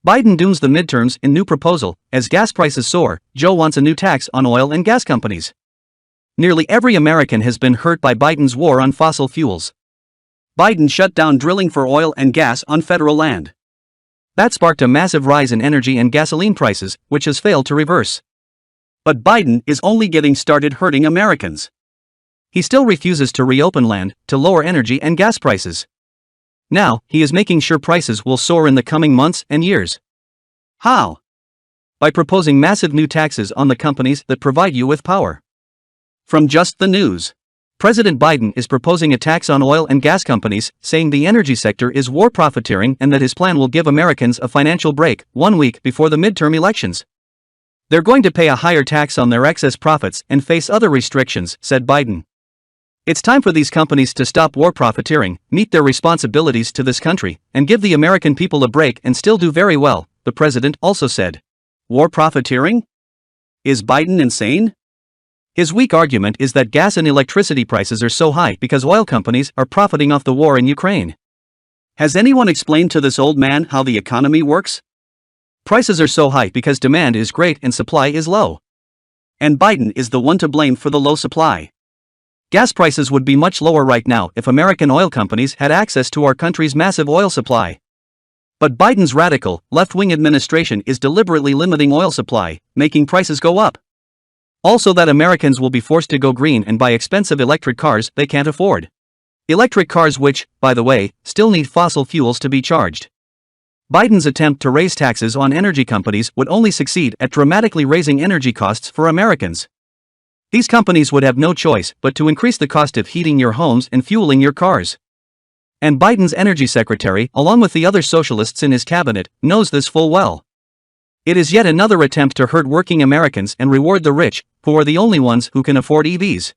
Biden dooms the midterms in new proposal. As gas prices soar, Joe wants a new tax on oil and gas companies. Nearly every American has been hurt by Biden's war on fossil fuels. Biden shut down drilling for oil and gas on federal land. That sparked a massive rise in energy and gasoline prices, which has failed to reverse. But Biden is only getting started hurting Americans. He still refuses to reopen land to lower energy and gas prices. Now, he is making sure prices will soar in the coming months and years. How? By proposing massive new taxes on the companies that provide you with power. From Just the News. President Biden is proposing a tax on oil and gas companies, saying the energy sector is war profiteering and that his plan will give Americans a financial break 1 week before the midterm elections. They're going to pay a higher tax on their excess profits and face other restrictions, said Biden. It's time for these companies to stop war profiteering, meet their responsibilities to this country, and give the American people a break and still do very well, the president also said. War profiteering? Is Biden insane? His weak argument is that gas and electricity prices are so high because oil companies are profiting off the war in Ukraine. Has anyone explained to this old man how the economy works? Prices are so high because demand is great and supply is low. And Biden is the one to blame for the low supply. Gas prices would be much lower right now if American oil companies had access to our country's massive oil supply. But Biden's radical, left-wing administration is deliberately limiting oil supply, making prices go up. Also that Americans will be forced to go green and buy expensive electric cars they can't afford. Electric cars which, by the way, still need fossil fuels to be charged. Biden's attempt to raise taxes on energy companies would only succeed at dramatically raising energy costs for Americans. These companies would have no choice but to increase the cost of heating your homes and fueling your cars. And Biden's energy secretary, along with the other socialists in his cabinet, knows this full well. It is yet another attempt to hurt working Americans and reward the rich, who are the only ones who can afford EVs.